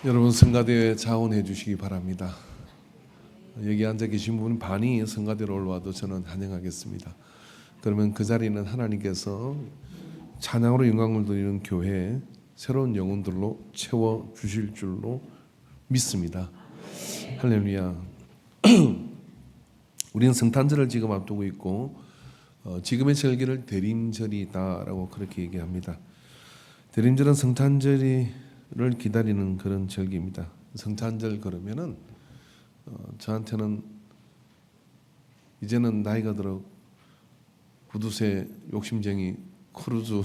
여러분 성가대에 자원해 주시기 바랍니다. 여기 앉아 계신 분 반이 성가대로 올라와도 저는 환영하겠습니다. 그러면 그 자리는 하나님께서 찬양으로 영광을 드리는 교회 새로운 영혼들로 채워 주실 줄로 믿습니다. 할렐루야. 우리는 성탄절을 지금 앞두고 있고 지금의 절기를 대림절이다라고 그렇게 얘기합니다. 대림절은 성탄절을 기다리는 그런 절기입니다. 성탄절 그러면은 저한테는 이제는 나이가 들어 구두쇠 욕심쟁이 크루즈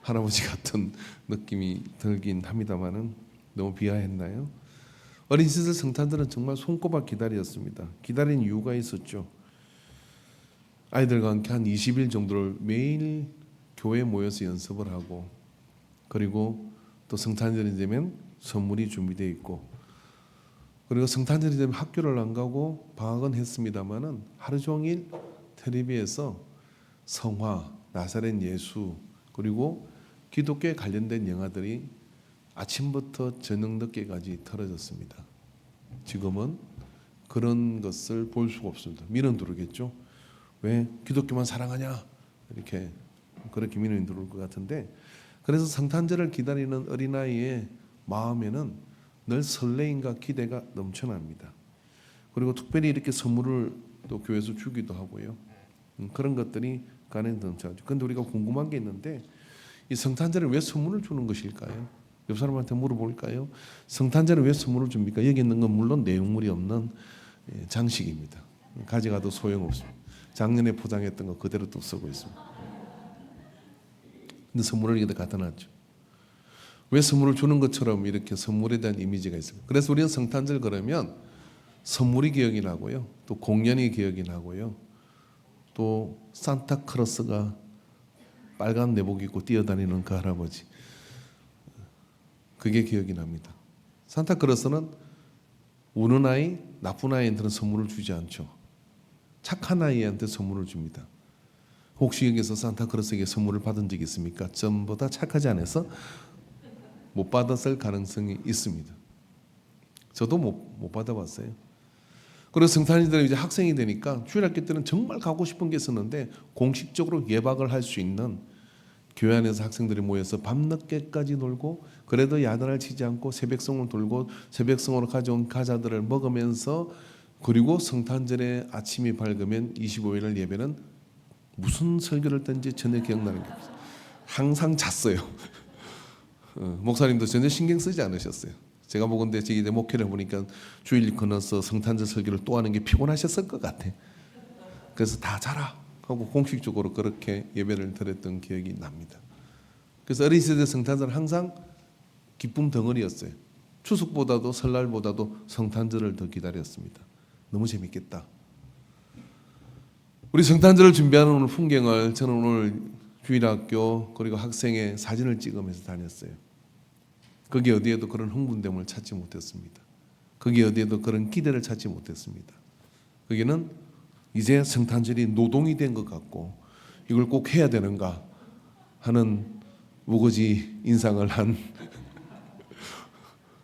할아버지 같은 느낌이 들긴 합니다만은 너무 비하했나요? 어린 시절 성탄절은 정말 손꼽아 기다렸습니다. 기다린 이유가 있었죠. 아이들과 함께 한 20일 정도를 매일 교회에 모여서 연습을 하고, 그리고 또 성탄절이 되면 선물이 준비되어 있고, 그리고 성탄절이 되면 학교를 안 가고 방학은 했습니다마는 하루 종일 텔레비에서 성화, 나사렛 예수, 그리고 기독교에 관련된 영화들이 아침부터 저녁 늦게까지 틀어졌습니다. 지금은 그런 것을 볼 수가 없습니다. 미련 들겠죠. 왜 기독교만 사랑하냐 이렇게 그렇게 미련이 들을 것 같은데, 그래서 성탄절을 기다리는 어린아이의 마음에는 늘 설레임과 기대가 넘쳐납니다. 그리고 특별히 이렇게 선물을 또 교회에서 주기도 하고요. 그런 것들이 간에 넘쳐나죠. 그런데 우리가 궁금한 게 있는데, 이 성탄절에 왜 선물을 주는 것일까요? 옆 사람한테 물어볼까요? 성탄절에 왜 선물을 줍니까? 여기 있는 건 물론 내용물이 없는 장식입니다. 가져가도 소용없습니다. 작년에 포장했던 거 그대로 또 쓰고 있습니다. 근데 선물을 이렇게 갖다 놨죠. 왜 선물을 주는 것처럼 이렇게 선물에 대한 이미지가 있습니다. 그래서 우리는 성탄절 그러면 선물이 기억이 나고요, 또 공연이 기억이 나고요, 또 산타클로스가 빨간 내복 입고 뛰어다니는 그 할아버지, 그게 기억이 납니다. 산타클로스는 우는 아이, 나쁜 아이한테는 선물을 주지 않죠. 착한 아이한테 선물을 줍니다. 혹시 여기서 산타클로스에게 선물을 받은 적이 있습니까? 전부 다 착하지 않아서 못 받았을 가능성이 있습니다. 저도 못 받아봤어요. 그리고 성탄이 되면 이제 학생이 되니까 주일학교 때는 정말 가고 싶은 게 있었는데, 공식적으로 예박을 할 수 있는 교회 안에서 학생들이 모여서 밤늦게까지 놀고, 그래도 야단을 치지 않고 새벽성을 돌고 새벽성으로 가져온 과자들을 먹으면서, 그리고 성탄절에 아침이 밝으면 25일 예배는 무슨 설교를 했던지 전혀 기억나는 게 없어요. 항상 잤어요. 목사님도 전혀 신경 쓰지 않으셨어요. 제가 보건대 저기 목회를 해보니까 주일 건너서 성탄절 설교를 또 하는 게 피곤하셨을 것 같아. 그래서 다 자라 하고 공식적으로 그렇게 예배를 드렸던 기억이 납니다. 그래서 어린 시절 성탄절은 항상 기쁨 덩어리였어요. 추석보다도 설날보다도 성탄절을 더 기다렸습니다. 너무 재밌겠다. 우리 성탄절을 준비하는 오늘 풍경을 저는 오늘 주일학교 그리고 학생의 사진을 찍으면서 다녔어요. 거기 어디에도 그런 흥분됨을 찾지 못했습니다. 거기 어디에도 그런 기대를 찾지 못했습니다. 거기는 이제 성탄절이 노동이 된 것 같고, 이걸 꼭 해야 되는가 하는 우거지 인상을 한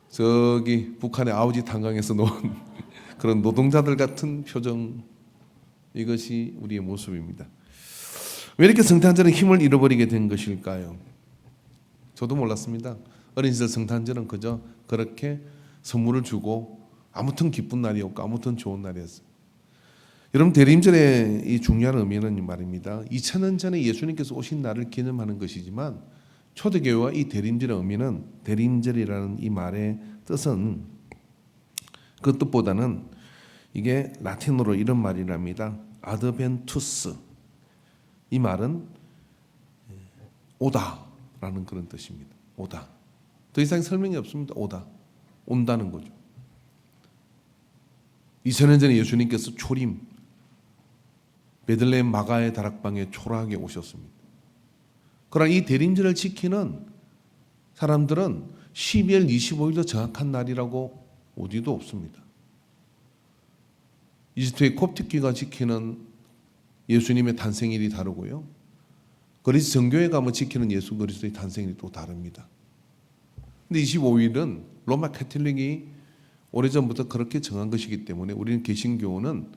저기 북한의 아우지 탄광에서 놓은 그런 노동자들 같은 표정, 이것이 우리의 모습입니다. 왜 이렇게 성탄절은 힘을 잃어버리게 된 것일까요? 저도 몰랐습니다. 어린 시절 성탄절은 그저 그렇게 선물을 주고 아무튼 기쁜 날이었고 아무튼 좋은 날이었어요. 여러분, 대림절의 이 중요한 의미는 말입니다. 2000년 전에 예수님께서 오신 날을 기념하는 것이지만, 초대교회와 이 대림절의 의미는, 대림절이라는 이 말의 뜻은 그 뜻보다는 이게 라틴어로 이런 말이랍니다. 아드벤투스. 이 말은 오다라는 그런 뜻입니다. 오다. 더 이상 설명이 없습니다. 오다. 온다는 거죠. 2000년 전에 예수님께서 초림, 베들레헴 마가의 다락방에 초라하게 오셨습니다. 그러나 이 대림절을 지키는 사람들은 12월 25일도 정확한 날이라고 어디도 없습니다. 이집트의 콥틱교가 지키는 예수님의 탄생일이 다르고요, 그리스 정교회 가면 지키는 예수 그리스도의 탄생일이 또 다릅니다. 근데 25일은 로마 카톨릭이 오래전부터 그렇게 정한 것이기 때문에 우리는 개신교는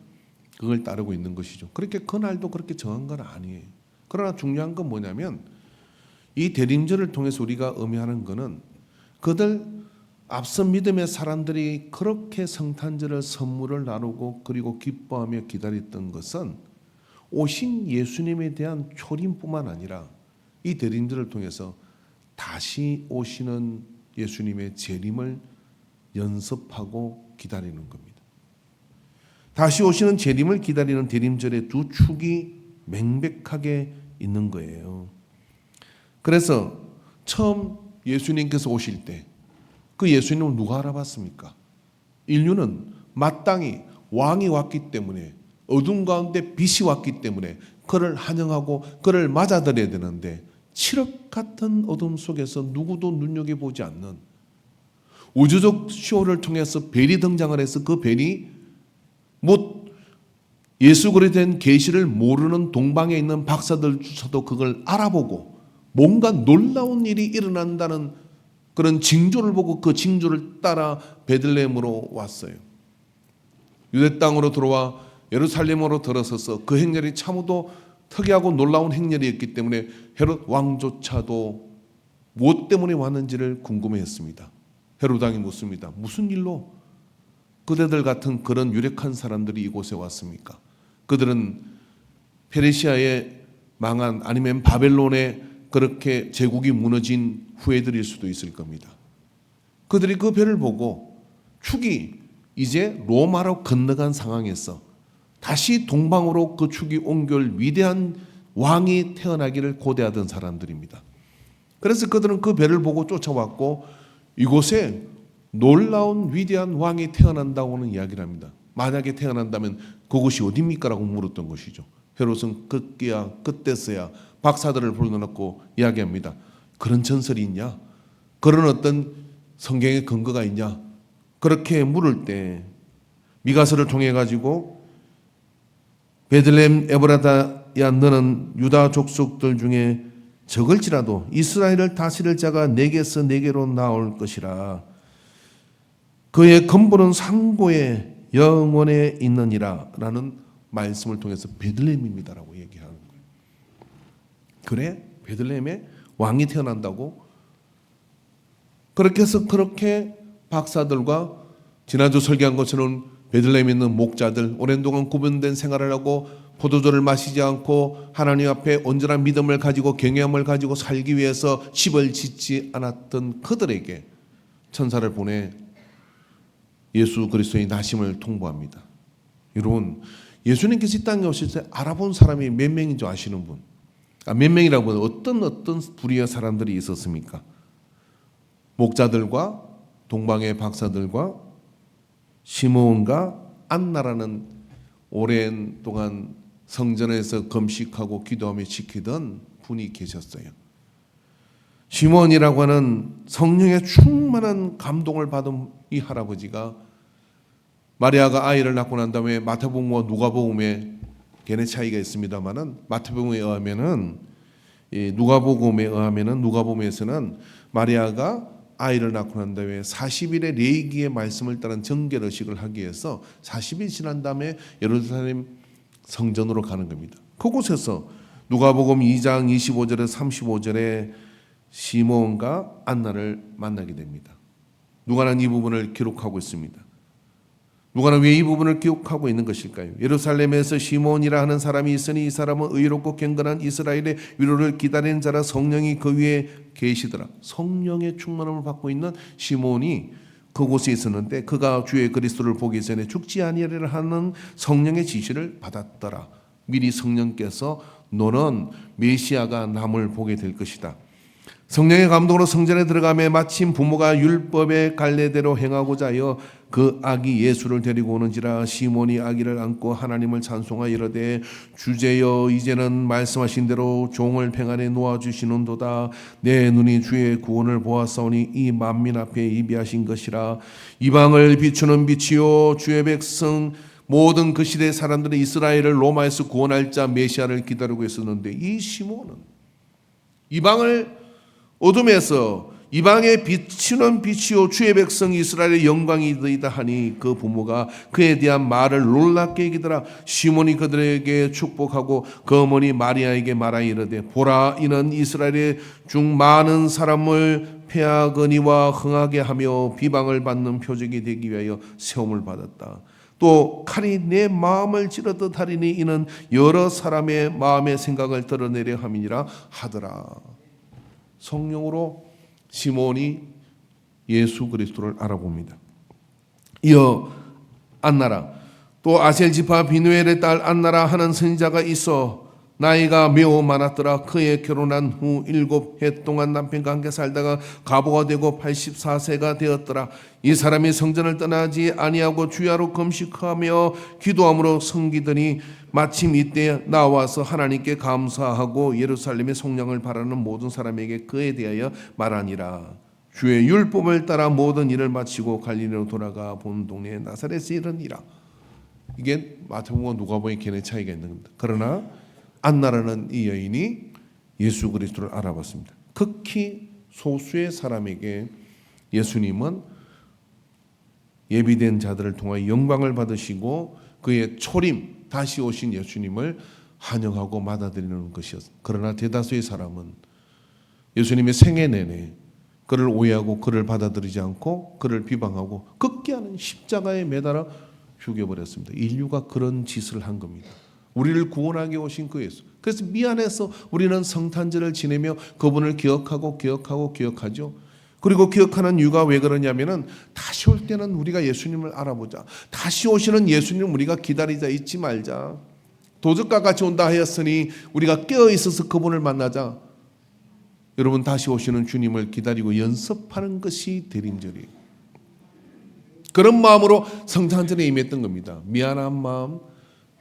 그걸 따르고 있는 것이죠. 그렇게 그날도 그렇게 정한 건 아니에요. 그러나 중요한 건 뭐냐면 이 대림절을 통해서 우리가 의미하는 것은 그들 앞서 믿음의 사람들이 그렇게 성탄절을 선물을 나누고 그리고 기뻐하며 기다렸던 것은 오신 예수님에 대한 초림뿐만 아니라 이 대림절을 통해서 다시 오시는 예수님의 재림을 연습하고 기다리는 겁니다. 다시 오시는 재림을 기다리는 대림절의 두 축이 명백하게 있는 거예요. 그래서 처음 예수님께서 오실 때 그 예수님을 누가 알아봤습니까? 인류는 마땅히 왕이 왔기 때문에 어둠 가운데 빛이 왔기 때문에 그를 환영하고 그를 맞아들여야 되는데 칠흑 같은 어둠 속에서 누구도 눈여겨보지 않는 우주적 쇼를 통해서 벨이 등장을 해서 그 벨이 예수 그리스도에 대한 계시를 모르는 동방에 있는 박사들조차도 그걸 알아보고 뭔가 놀라운 일이 일어난다는 그런 징조를 보고 그 징조를 따라 베들레헴으로 왔어요. 유대 땅으로 들어와 예루살렘으로 들어서서 그 행렬이 참으로 특이하고 놀라운 행렬이었기 때문에 헤롯 왕조차도 무엇 때문에 왔는지를 궁금해했습니다. 헤롯 왕이 묻습니다. 무슨 일로 그대들 같은 그런 유력한 사람들이 이곳에 왔습니까? 그들은 페르시아의 망한 아니면 바벨론의 그렇게 제국이 무너진 후예들일 수도 있을 겁니다. 그들이 그 별을 보고 축이 이제 로마로 건너간 상황에서 다시 동방으로 그 축이 옮겨올 위대한 왕이 태어나기를 고대하던 사람들입니다. 그래서 그들은 그 별을 보고 쫓아왔고 이곳에 놀라운 위대한 왕이 태어난다고는 이야기를 합니다. 만약에 태어난다면 그곳이 어디입니까? 라고 물었던 것이죠. 헤롯은 그때서야 박사들을 불러놓고 이야기합니다. 그런 전설이 있냐? 그런 어떤 성경의 근거가 있냐? 그렇게 물을 때 미가서를 통해 가지고 베들레헴 에브라다야 너는 유다 족속들 중에 적을지라도 이스라엘을 다스릴 자가 내게서 내게로 나올 것이라. 그의 근본은 상고의 영원에 있느니라 라는 말씀을 통해서 베들레헴입니다라고 얘기하는 거예요. 그래? 베들레헴에 왕이 태어난다고? 그렇게 해서 그렇게 박사들과 지난주 설교한 것처럼 베들레헴에 있는 목자들 오랜 동안 구분된 생활을 하고 포도주를 마시지 않고 하나님 앞에 온전한 믿음을 가지고 경외함을 가지고 살기 위해서 집을 짓지 않았던 그들에게 천사를 보내 예수 그리스도의 나심을 통보합니다. 여러분, 예수님께서 이 땅에 오실 때 알아본 사람이 몇 명인 줄 아시는 분? 몇 명이라고 하면 어떤 부류의 사람들이 있었습니까? 목자들과 동방의 박사들과 시므온과 안나라는 오랜 동안 성전에서 금식하고 기도하며 지키던 분이 계셨어요. 시므온이라고 하는 성령의 충만한 감동을 받은 이 할아버지가 마리아가 아이를 낳고 난 다음에 마태복음과 누가복음에 개념 차이가 있습니다만은 마태복음에 의하면은 누가복음에서는 마리아가 아이를 낳고 난 다음에 40일의 레위기의 말씀을 따른 정결의식을 하기 위해서 40일 지난 다음에 예루살렘 성전으로 가는 겁니다. 그곳에서 누가복음 2장 25절에 35절에 시몬과 안나를 만나게 됩니다. 누가는 이 부분을 기록하고 있습니다. 누가는 왜 이 부분을 기록하고 있는 것일까요? 예루살렘에서 시몬이라 하는 사람이 있으니 이 사람은 의롭고 경건한 이스라엘의 위로를 기다리는 자라 성령이 그 위에 계시더라. 성령의 충만함을 받고 있는 시몬이 그곳에 있었는데 그가 주의 그리스도를 보기 전에 죽지 아니하리라 하는 성령의 지시를 받았더라. 미리 성령께서 너는 메시아가 남을 보게 될 것이다. 성령의 감동으로 성전에 들어가며 마침 부모가 율법의 갈례대로 행하고자 하여 그 아기 예수를 데리고 오는지라. 시몬이 아기를 안고 하나님을 찬송하여 이르되 주제여 이제는 말씀하신 대로 종을 팽 안에 놓아주시는도다. 내 눈이 주의 구원을 보았사오니 이 만민 앞에 예비하신 것이라. 이방을 비추는 빛이요 주의 백성 모든 그 시대의 사람들은 이스라엘을 로마에서 구원할 자 메시아를 기다리고 있었는데 이 시몬은 이방을 어둠에서 이방에 비치는 빛이요 주의 백성 이스라엘의 영광이더이다 하니 그 부모가 그에 대한 말을 놀랍게 여기더라. 시몬이 그들에게 축복하고 그 어머니 마리아에게 말하 이르되 보라 이는 이스라엘의 중 많은 사람을 패하거니와 흥하게 하며 비방을 받는 표적이 되기 위하여 세움을 받았다. 또 칼이 내 마음을 찌르듯 하리니 이는 여러 사람의 마음의 생각을 드러내려 함이니라 하더라. 성령으로 시몬이 예수 그리스도를 알아봅니다. 이어 안나라, 또 아셀 지파 비누엘의 딸 안나라 하는 선지자가 있어 나이가 매우 많았더라. 그의 결혼한 후 7해 동안 남편과 함께 살다가 과부가 되고 84세가 되었더라. 이 사람이 성전을 떠나지 아니하고 주야로 금식하며 기도함으로 섬기더니 마침 이때 나와서 하나님께 감사하고 예루살렘의 성령을 바라는 모든 사람에게 그에 대하여 말하니라. 주의 율법을 따라 모든 일을 마치고 갈릴리로 돌아가 본 동네에 나사렛에 이르니라. 이게 마태복음과 누가복음의 개념 차이가 있는 겁니다. 그러나 안나라는 이 여인이 예수 그리스도를 알아봤습니다. 극히 소수의 사람에게 예수님은 예비된 자들을 통하여 영광을 받으시고 그의 초림, 다시 오신 예수님을 환영하고 받아들이는 것이었습니다. 그러나 대다수의 사람은 예수님의 생애 내내 그를 오해하고 그를 받아들이지 않고 그를 비방하고 극기하는 십자가에 매달아 죽여버렸습니다. 인류가 그런 짓을 한 겁니다. 우리를 구원하게 오신 그 예수. 그래서 미안해서 우리는 성탄절을 지내며 그분을 기억하죠. 그리고 기억하는 이유가 왜 그러냐면은 다시 올 때는 우리가 예수님을 알아보자. 다시 오시는 예수님을 우리가 기다리자, 잊지 말자. 도적과 같이 온다 하였으니 우리가 깨어 있어서 그분을 만나자. 여러분 다시 오시는 주님을 기다리고 연습하는 것이 대림절이에요. 그런 마음으로 성탄절에 임했던 겁니다. 미안한 마음,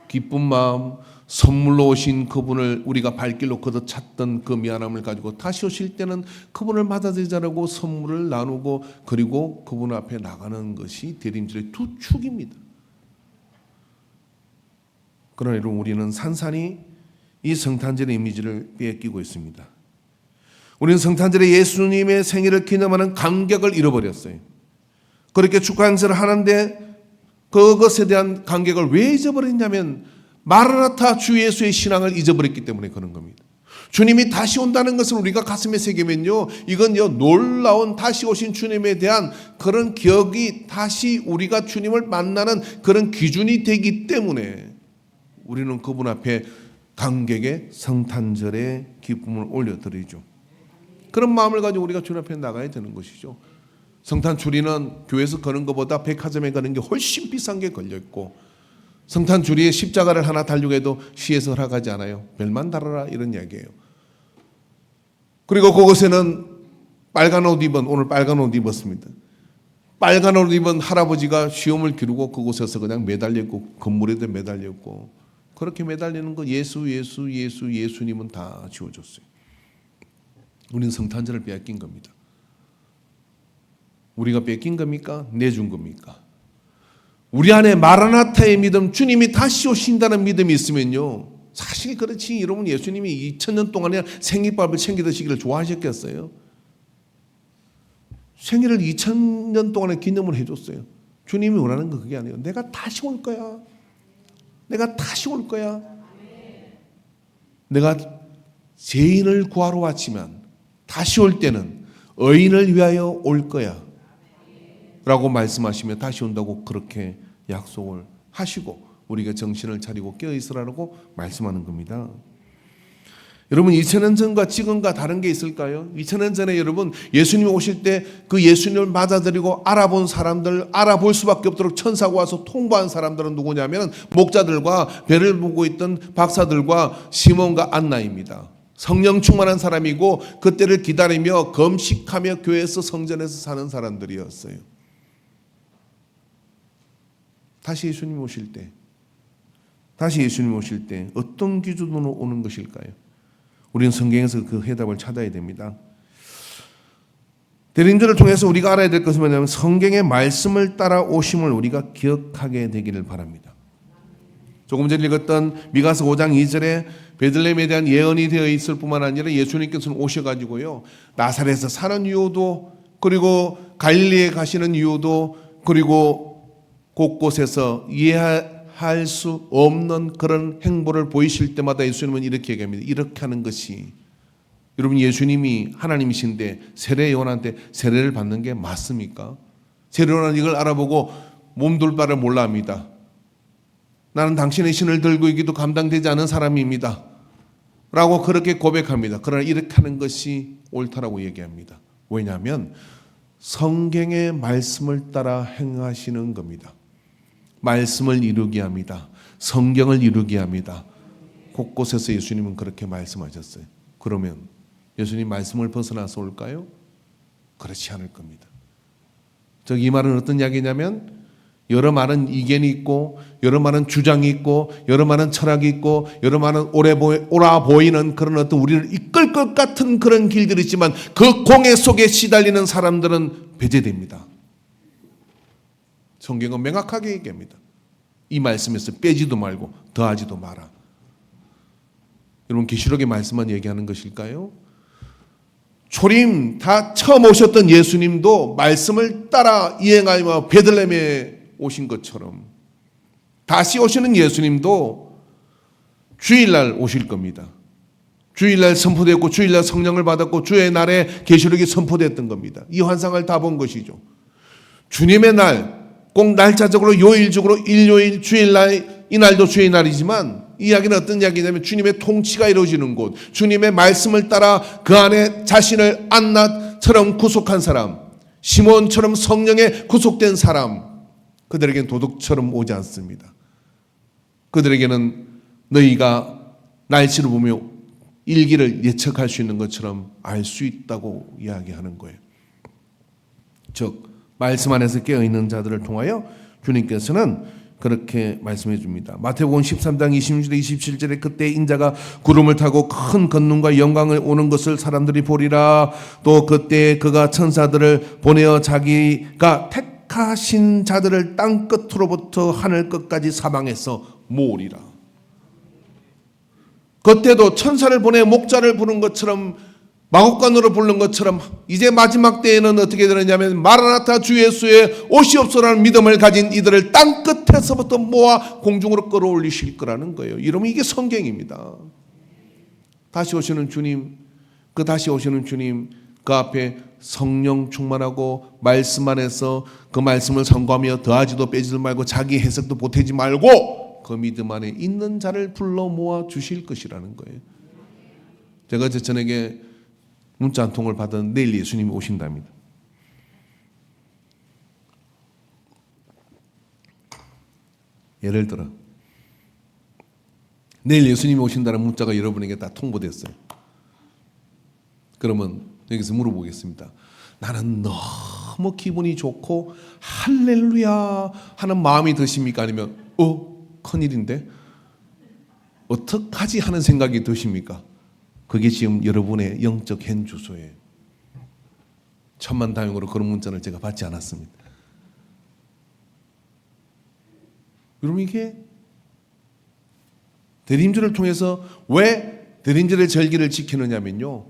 기쁜 마음, 선물로 오신 그분을 우리가 발길로 걷어 찾던 그 미안함을 가지고 다시 오실 때는 그분을 받아들이자라고 선물을 나누고 그리고 그분 앞에 나가는 것이 대림절의 두 축입니다. 그러나 여러분 우리는 산산이 이 성탄절의 이미지를 빼앗기고 있습니다. 우리는 성탄절에 예수님의 생일을 기념하는 감격을 잃어버렸어요. 그렇게 축하 행사를 하는데 그것에 대한 감격을 왜 잊어버렸냐면 마라나타 주 예수의 신앙을 잊어버렸기 때문에 그런 겁니다. 주님이 다시 온다는 것을 우리가 가슴에 새기면요, 이건요 놀라운 다시 오신 주님에 대한 그런 기억이 다시 우리가 주님을 만나는 그런 기준이 되기 때문에 우리는 그분 앞에 감격의 성탄절의 기쁨을 올려드리죠. 그런 마음을 가지고 우리가 주님 앞에 나가야 되는 것이죠. 성탄 주리는 교회에서 거는 것보다 백화점에 거는 게 훨씬 비싼 게 걸려있고, 성탄 주리에 십자가를 하나 달려고 해도 시에서 허락하지 않아요. 별만 달아라 이런 이야기예요. 그리고 그곳에는 빨간 옷 입은, 오늘 빨간 옷 입었습니다. 빨간 옷 입은 할아버지가 시험을 기르고 그곳에서 그냥 매달렸고 건물에도 매달렸고, 그렇게 매달리는 거 예수님은 다 지워줬어요. 우리는 성탄절을 빼앗긴 겁니다. 우리가 뺏긴 겁니까? 내준 겁니까? 우리 안에 마라나타의 믿음, 주님이 다시 오신다는 믿음이 있으면요, 사실 그렇지 여러분 예수님이 2000년 동안에 생일밥을 챙겨 드시기를 좋아하셨겠어요? 생일을 2000년 동안에 기념을 해줬어요. 주님이 원하는 건 그게 아니에요. 내가 다시 올 거야. 내가 다시 올 거야. 내가 죄인을 구하러 왔지만 다시 올 때는 의인을 위하여 올 거야 라고 말씀하시며 다시 온다고 그렇게 약속을 하시고 우리가 정신을 차리고 깨어있으라고 말씀하는 겁니다. 여러분 2000년 전과 지금과 다른 게 있을까요? 2000년 전에 여러분 예수님이 오실 때 그 예수님을 맞아들이고 알아본 사람들, 알아볼 수밖에 없도록 천사가 와서 통보한 사람들은 누구냐면 목자들과 배를 보고 있던 박사들과 시몬과 안나입니다. 성령 충만한 사람이고 그때를 기다리며 금식하며 교회에서 성전에서 사는 사람들이었어요. 다시 예수님 오실 때 어떤 기준으로 오는 것일까요? 우리는 성경에서 그 해답을 찾아야 됩니다. 대림절을 통해서 우리가 알아야 될 것은 뭐냐면 성경의 말씀을 따라 오심을 우리가 기억하게 되기를 바랍니다. 조금 전에 읽었던 미가서 5장 2절에 베들레헴에 대한 예언이 되어 있을 뿐만 아니라 예수님께서는 오셔가지고요, 나사렛에서 사는 이유도, 그리고 갈릴리에 가시는 이유도, 그리고 곳곳에서 이해할 수 없는 그런 행보를 보이실 때마다 예수님은 이렇게 얘기합니다. 이렇게 하는 것이, 여러분, 예수님이 하나님이신데 세례 요한한테 세례를 받는 게 맞습니까? 세례 요한은 이걸 알아보고 몸둘 바를 몰라 합니다. 나는 당신의 신을 들고 있기도 감당되지 않은 사람입니다 라고 그렇게 고백합니다. 그러나 이렇게 하는 것이 옳다라고 얘기합니다. 왜냐하면 성경의 말씀을 따라 행하시는 겁니다. 말씀을 이루게 합니다. 성경을 이루게 합니다. 곳곳에서 예수님은 그렇게 말씀하셨어요. 그러면 예수님 말씀을 벗어나서 올까요? 그렇지 않을 겁니다. 이 말은 어떤 이야기냐면, 여러 많은 이견이 있고, 여러 많은 주장이 있고, 여러 많은 철학이 있고, 여러 많은 옳아 보이는 그런 어떤 우리를 이끌 것 같은 그런 길들이 있지만, 그 공해 속에 시달리는 사람들은 배제됩니다. 성경은 명확하게 얘기합니다. 이 말씀에서 빼지도 말고 더하지도 마라. 여러분, 계시록의 말씀만 얘기하는 것일까요? 초림 다 처음 오셨던 예수님도 말씀을 따라 이행하며 베들레헴에 오신 것처럼, 다시 오시는 예수님도 주일날 오실 겁니다. 주일날 선포됐고, 주일날 성령을 받았고, 주의 날에 계시록이 선포됐던 겁니다. 이 환상을 다 본 것이죠. 주님의 날, 꼭 날짜적으로 요일적으로 일요일, 주일날, 이 날도 주의 날이지만, 이 이야기는 어떤 이야기냐면 주님의 통치가 이루어지는 곳, 주님의 말씀을 따라 그 안에 자신을 안낫처럼 구속한 사람, 시몬처럼 성령에 구속된 사람, 그들에게는 도둑처럼 오지 않습니다. 그들에게는 너희가 날씨를 보며 일기를 예측할 수 있는 것처럼 알 수 있다고 이야기하는 거예요. 즉 말씀 안에서 깨어있는 자들을 통하여 주님께서는 그렇게 말씀해 줍니다. 마태복음 13장 26절 27절에 그때 인자가 구름을 타고 큰 권능과 영광을 오는 것을 사람들이 보리라. 또 그때 그가 천사들을 보내어 자기가 택하신 자들을 땅 끝으로부터 하늘 끝까지 사방에서 모으리라. 그때도 천사를 보내 목자를 부른 것처럼, 마곡간으로 부른 것처럼, 이제 마지막 때에는 어떻게 되느냐면 마라나타 주 예수의 오시옵소라는 믿음을 가진 이들을 땅 끝에서부터 모아 공중으로 끌어올리실 거라는 거예요. 이러면 이게 성경입니다. 다시 오시는 주님, 그 다시 오시는 주님, 그 앞에 성령 충만하고 말씀 안에서 그 말씀을 선고하며 더하지도 빼지도 말고 자기 해석도 보태지 말고 그 믿음 안에 있는 자를 불러 모아 주실 것이라는 거예요. 제가 저녁에 문자 한 통을 받은 내일 예수님이 오신답니다. 예를 들어 내일 예수님이 오신다는 문자가 여러분에게 다 통보됐어요. 그러면 여기서 물어보겠습니다. 나는 너무 기분이 좋고 할렐루야 하는 마음이 드십니까? 아니면 큰일인데 어떡하지 하는 생각이 드십니까? 그게 지금 여러분의 영적 현 주소예요. 천만다행으로 그런 문자를 제가 받지 않았습니다. 여러분, 이게 대림절을 통해서 왜 대림절의 절기를 지키느냐면요,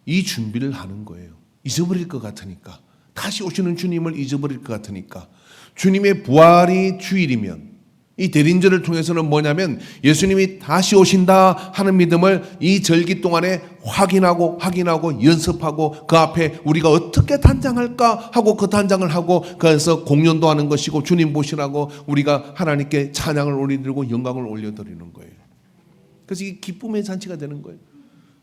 이 준비를 하는 거예요. 잊어버릴 것 같으니까, 다시 오시는 주님을 잊어버릴 것 같으니까. 주님의 부활이 주일이면 이 대림절을 통해서는 뭐냐면 예수님이 다시 오신다 하는 믿음을 이 절기 동안에 확인하고 연습하고 그 앞에 우리가 어떻게 단장할까 하고 그 단장을 하고 그래서 공연도 하는 것이고 주님 보시라고 우리가 하나님께 찬양을 올려드리고 영광을 올려드리는 거예요. 그래서 이게 기쁨의 잔치가 되는 거예요.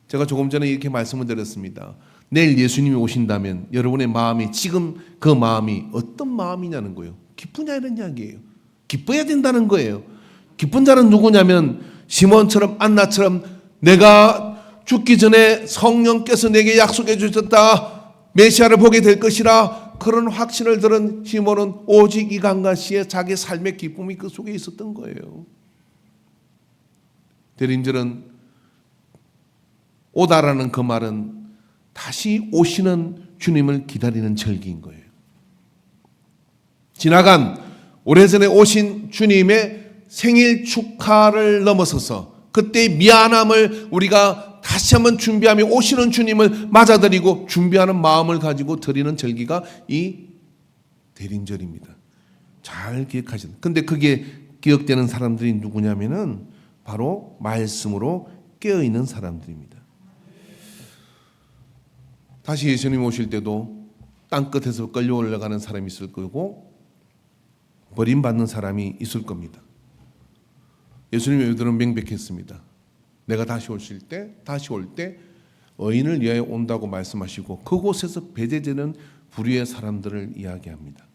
제가 조금 전에 이렇게 말씀을 드렸습니다. 내일 예수님이 오신다면 여러분의 마음이 지금 그 마음이 어떤 마음이냐는 거예요. 기쁘냐 이런 이야기예요. 기뻐야 된다는 거예요. 기쁜 자는 누구냐면 시몬처럼 안나처럼 내가 죽기 전에 성령께서 내게 약속해 주셨다. 메시아를 보게 될 것이라 그런 확신을 들은 시몬은 오직 이강가 씨의 자기 삶의 기쁨이 그 속에 있었던 거예요. 대림절은 오다라는 그 말은 다시 오시는 주님을 기다리는 절기인 거예요. 지나간 오래전에 오신 주님의 생일 축하를 넘어서서 그때 미안함을 우리가 다시 한번 준비하며 오시는 주님을 맞아들이고 준비하는 마음을 가지고 드리는 절기가 이 대림절입니다. 잘 기억하셔야 돼요. 근데 그게 기억되는 사람들이 누구냐면은 바로 말씀으로 깨어있는 사람들입니다. 다시 예수님 오실 때도 땅끝에서 끌려 올라가는 사람이 있을 거고 버림받는 사람이 있을 겁니다. 예수님의 의도는 명백했습니다. 내가 다시 올 때 의인을 위하여 온다고 말씀하시고 그곳에서 배제되는 불의의 사람들을 이야기합니다.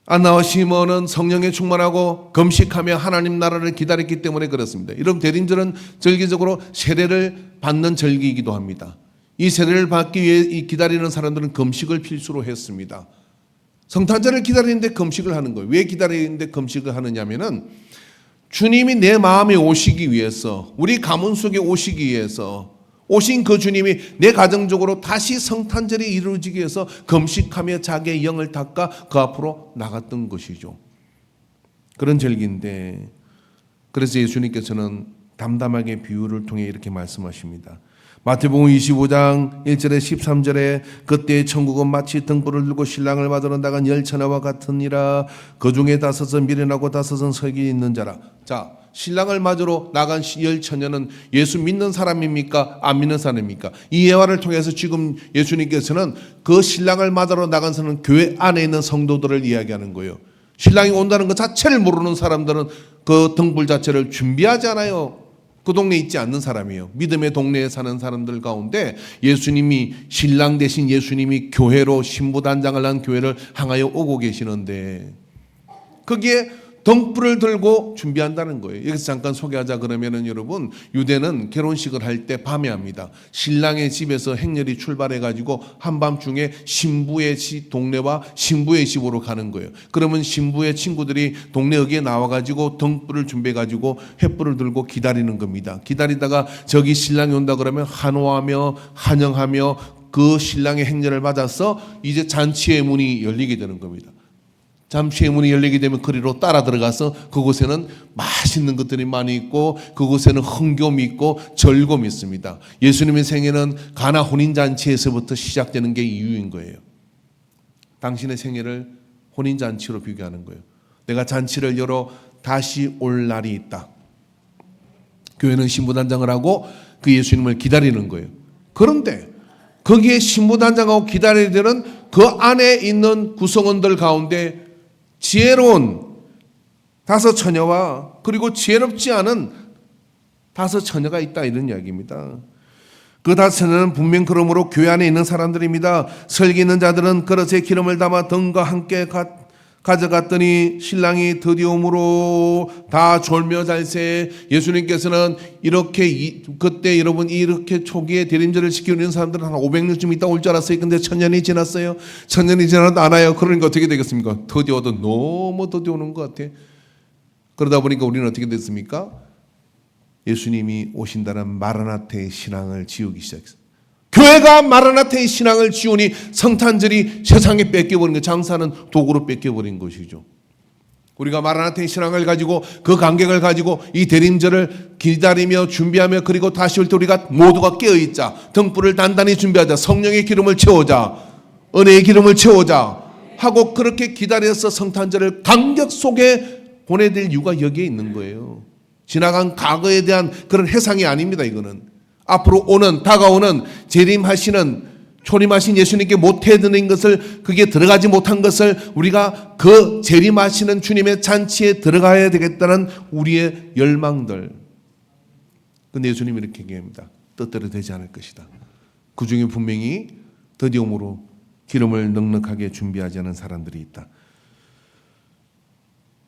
안나와 시몬은 성령에 충만하고 금식하며 하나님 나라를 기다렸기 때문에 그렇습니다. 여러분, 대림절은 절기적으로 세례를 받는 절기이기도 합니다. 이 세례를 받기 위해 기다리는 사람들은 금식을 필수로 했습니다. 성탄절을 기다리는데 금식을 하는 거예요. 왜 기다리는데 금식을 하느냐면은 주님이 내 마음에 오시기 위해서, 우리 가문 속에 오시기 위해서 오신 그 주님이 내 가정적으로 다시 성탄절이 이루어지기 위해서 금식하며 자기의 영을 닦아 그 앞으로 나갔던 것이죠. 그런 절기인데, 그래서 예수님께서는 담담하게 비유를 통해 이렇게 말씀하십니다. 마태복음 25장 1절에 13절에 그때 천국은 마치 등불을 들고 신랑을 맞으러 나간 열처녀와 같으니라. 그 중에 5은 미련하고 5은 설기 있는 자라. 자, 신랑을 맞으러 나간 열처녀는 예수 믿는 사람입니까? 안 믿는 사람입니까? 이 예화를 통해서 지금 예수님께서는 그 신랑을 맞으러 나간 사람은 교회 안에 있는 성도들을 이야기하는 거예요. 신랑이 온다는 것 자체를 모르는 사람들은 그 등불 자체를 준비하지 않아요. 그 동네에 있지 않는 사람이에요. 믿음의 동네에 사는 사람들 가운데 예수님이, 신랑 대신 예수님이 교회로 신부단장을 한 교회를 향하여 오고 계시는데 거기에 등불을 들고 준비한다는 거예요. 여기서 잠깐 소개하자 그러면은 여러분, 유대는 결혼식을 할 때 밤에 합니다. 신랑의 집에서 행렬이 출발해 가지고 한밤중에 신부의 동네와 신부의 집으로 가는 거예요. 그러면 신부의 친구들이 동네 어귀에 나와 가지고 등불을 준비해 가지고 횃불을 들고 기다리는 겁니다. 기다리다가 저기 신랑이 온다 그러면 환호하며 환영하며 그 신랑의 행렬을 맞아서 이제 잔치의 문이 열리게 되는 겁니다. 잠시의 문이 열리게 되면 거리로 따라 들어가서 그곳에는 맛있는 것들이 많이 있고 그곳에는 흥겨움이 있고 즐거움이 있습니다. 예수님의 생애는 가나 혼인잔치에서부터 시작되는 게 이유인 거예요. 당신의 생애를 혼인잔치로 비교하는 거예요. 내가 잔치를 열어 다시 올 날이 있다. 교회는 신부단장을 하고 그 예수님을 기다리는 거예요. 그런데 거기에 신부단장하고 기다려야 되는 그 안에 있는 구성원들 가운데 지혜로운 5 처녀와 그리고 지혜롭지 않은 5 처녀가 있다, 이런 이야기입니다. 그 5 처녀는 분명 그러므로 교회 안에 있는 사람들입니다. 설기 있는 자들은 그릇에 기름을 담아 등과 함께 가져갔더니 신랑이 드디어 오므로 다 졸며 잘세. 예수님께서는 이렇게 그때 여러분 이렇게 초기에 대림절을 지키는 사람들은 한 500년쯤 있다 올 줄 알았어요. 근데 1000년이 지났어요. 1000년이 지나도 안 와요. 그러니까 어떻게 되겠습니까? 드디어 와도 너무 드디어 오는 것 같아. 그러다 보니까 우리는 어떻게 됐습니까? 예수님이 오신다는 마라나타의 신앙을 지우기 시작했어요. 교회가 마라나타의 신앙을 지우니 성탄절이 세상에 뺏겨버린 거, 장사는 도구로 뺏겨버린 것이죠. 우리가 마라나타의 신앙을 가지고 그 감격을 가지고 이 대림절을 기다리며 준비하며 그리고 다시 올 때 우리가 모두가 깨어있자. 등불을 단단히 준비하자. 성령의 기름을 채우자. 은혜의 기름을 채우자 하고 그렇게 기다려서 성탄절을 감격 속에 보내될 이유가 여기에 있는 거예요. 지나간 과거에 대한 그런 해상이 아닙니다. 이거는 앞으로 오는, 다가오는 재림하시는, 초림하신 예수님께 못해드린 것을, 그게 들어가지 못한 것을 우리가 그 재림하시는 주님의 잔치에 들어가야 되겠다는 우리의 열망들. 근데 예수님이 이렇게 얘기합니다. 뜻대로 되지 않을 것이다. 그 중에 분명히 드디어음으로 기름을 넉넉하게 준비하지 않은 사람들이 있다.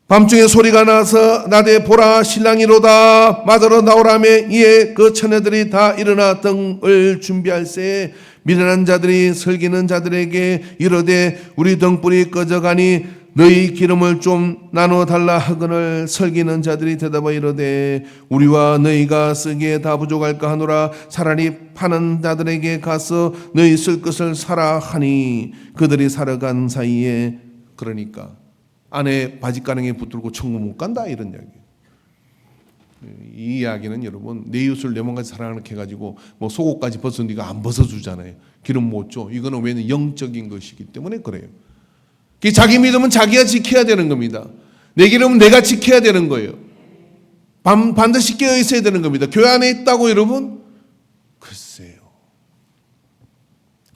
밤중에 소리가 나서 나되 보라 신랑이로다 맞으러 나오라며 이에 그 처녀들이 다 일어나 등을 준비할세. 미련한 자들이 설기는 자들에게 이르되 우리 등불이 꺼져가니 너희 기름을 좀 나눠 달라 하거늘 설기는 자들이 대답하여 이르되 우리와 너희가 쓰기에 다 부족할까 하노라. 차라리 파는 자들에게 가서 너희 쓸 것을 사라 하니 그들이 사러 간 사이에, 그러니까 안에 바짓가랑이에 붙들고 천국 못 간다, 이런 이야기예요. 이 이야기는 여러분 내 이웃을 내 몸같이 사랑하는 게 해가지고 뭐 속옷까지 벗어 네가 안 벗어주잖아요. 기름 못 줘. 이거는 왜냐면 영적인 것이기 때문에 그래요. 자기 믿음은 자기가 지켜야 되는 겁니다. 내 기름은 내가 지켜야 되는 거예요. 반드시 깨어 있어야 되는 겁니다. 교회 안에 있다고 여러분? 글쎄요.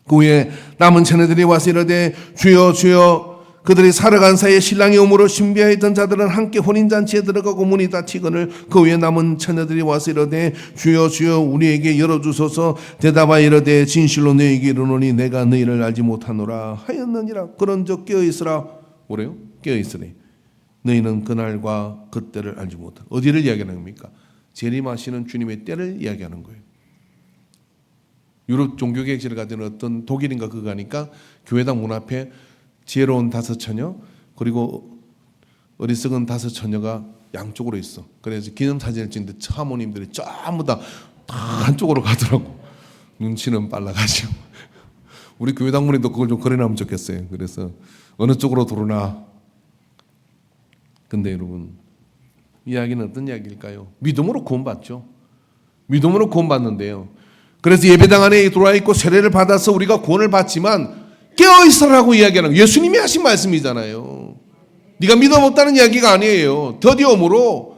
그 후에 남은 처녀들이 와서 이르되 주여 주여 그들이 살아간 사이에 신랑이 오므로 신비하여 있던 자들은 함께 혼인잔치에 들어가고 문이 닫히거늘 그 후에 남은 처녀들이 와서 이르되 주여 주여 우리에게 열어주소서 대답하여 이르되 진실로 너희에게 이르노니 내가 너희를 알지 못하노라 하였느니라. 그런즉 깨어있으라. 뭐래요? 깨어있으래. 너희는 그날과 그때를 알지 못하노라. 어디를 이야기하는 겁니까? 재림하시는 주님의 때를 이야기하는 거예요. 유럽 종교개혁지를 가진 어떤 독일인가 그거 가니까 교회당 문 앞에 지혜로운 5처녀 그리고 어리석은 5처녀가 양쪽으로 있어. 그래서 기념사진을 찍는데 사모님들이 전부 다 한쪽으로 가더라고. 눈치는 빨라가지고 우리 교회당 문에도 그걸 좀 그려놓으면 좋겠어요. 그래서 어느 쪽으로 돌으나. 근데 여러분 이야기는 어떤 이야기일까요? 믿음으로 구원받죠. 믿음으로 구원받는데요. 그래서 예배당 안에 들어와 있고 세례를 받아서 우리가 구원을 받지만 깨어있으라고 이야기하는 거예요. 예수님이 하신 말씀이잖아요. 네가 믿음 없다는 이야기가 아니에요. 더디움으로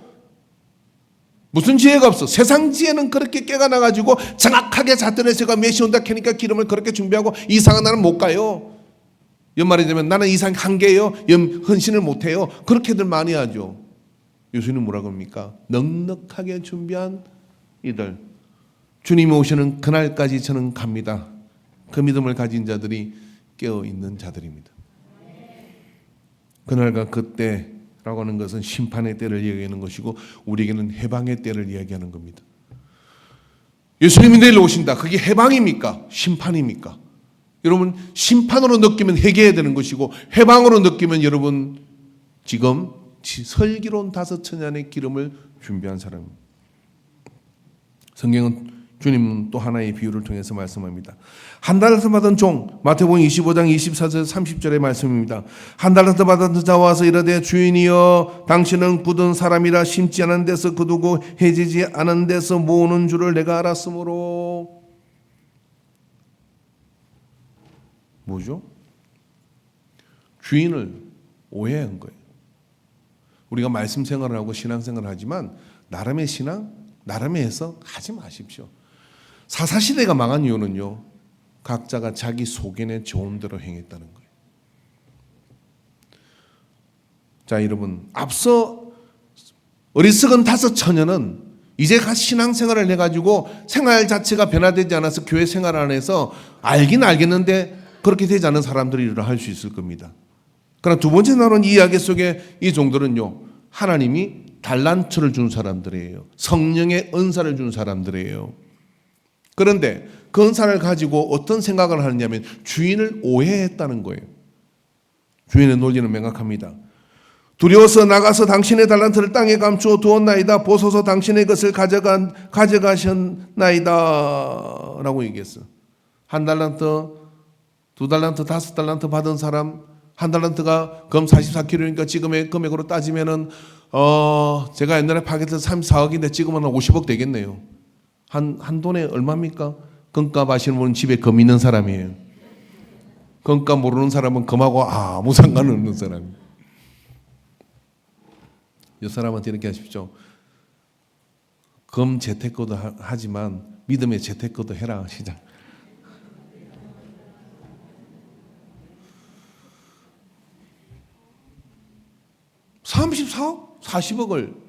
무슨 지혜가 없어. 세상 지혜는 그렇게 깨가 나가지고 정확하게 잣들에 제가 메시 온다 캐니까 기름을 그렇게 준비하고 이상한 나는 못 가요. 연말이 되면 나는 이상 한계예요. 헌신을 못해요. 그렇게들 많이 하죠. 예수님 뭐라고 합니까? 넉넉하게 준비한 이들 주님이 오시는 그날까지 저는 갑니다. 그 믿음을 가진 자들이 깨어있는 자들입니다. 그날과 그때라고 하는 것은 심판의 때를 이야기하는 것이고 우리에게는 해방의 때를 이야기하는 겁니다. 예수님이 내일 오신다. 그게 해방입니까? 심판입니까? 여러분 심판으로 느끼면 회개해야 되는 것이고 해방으로 느끼면 여러분 지금 슬기로운 5처녀의 기름을 준비한 사람입니다. 성경은 주님은 또 하나의 비유를 통해서 말씀합니다. 한 달란트 받은 종 마태복음 25장 24절 30절의 말씀입니다. 한 달란트 받은 자와 와서 이르되 주인이여 당신은 굳은 사람이라 심지 않은 데서 거두고 해지지 않은 데서 모으는 줄을 내가 알았으므로. 뭐죠? 주인을 오해한 거예요. 우리가 말씀 생활을 하고 신앙 생활을 하지만 나름의 신앙, 나름의 해석 하지 마십시오. 사사시대가 망한 이유는요, 각자가 자기 속견에 좋은 대로 행했다는 거예요. 자, 여러분, 앞서 어리석은 5처녀는 이제 신앙생활을 해가지고 생활 자체가 변화되지 않아서 교회 생활 안에서 알긴 알겠는데 그렇게 되지 않은 사람들이 할 수 있을 겁니다. 그러나 두 번째 나오는 이 이야기 속에 이 종들은요, 하나님이 달란트를 준 사람들이에요. 성령의 은사를 준 사람들이에요. 그런데 그 은사를 가지고 어떤 생각을 하느냐면 주인을 오해했다는 거예요. 주인의 논리는 명확합니다. 두려워서 나가서 당신의 달란트를 땅에 감추어 두었나이다. 보소서 당신의 것을 가져가셨나이다 라고 얘기했어요. 1달란트, 2달란트, 5달란트 받은 사람, 1달란트가 금 44kg니까 지금의 금액으로 따지면은 제가 옛날에 파악해서 34억인데 지금은 50억 되겠네요. 한 돈에 얼마입니까? 금값 아시는 분은 집에 금 있는 사람이에요. 금값 모르는 사람은 금하고 아무 상관없는 사람이에요. 이 사람한테 이렇게 하십시오. 금 재테크도 하지만 믿음의 재테크도 해라. 시작. (34억) (40억을)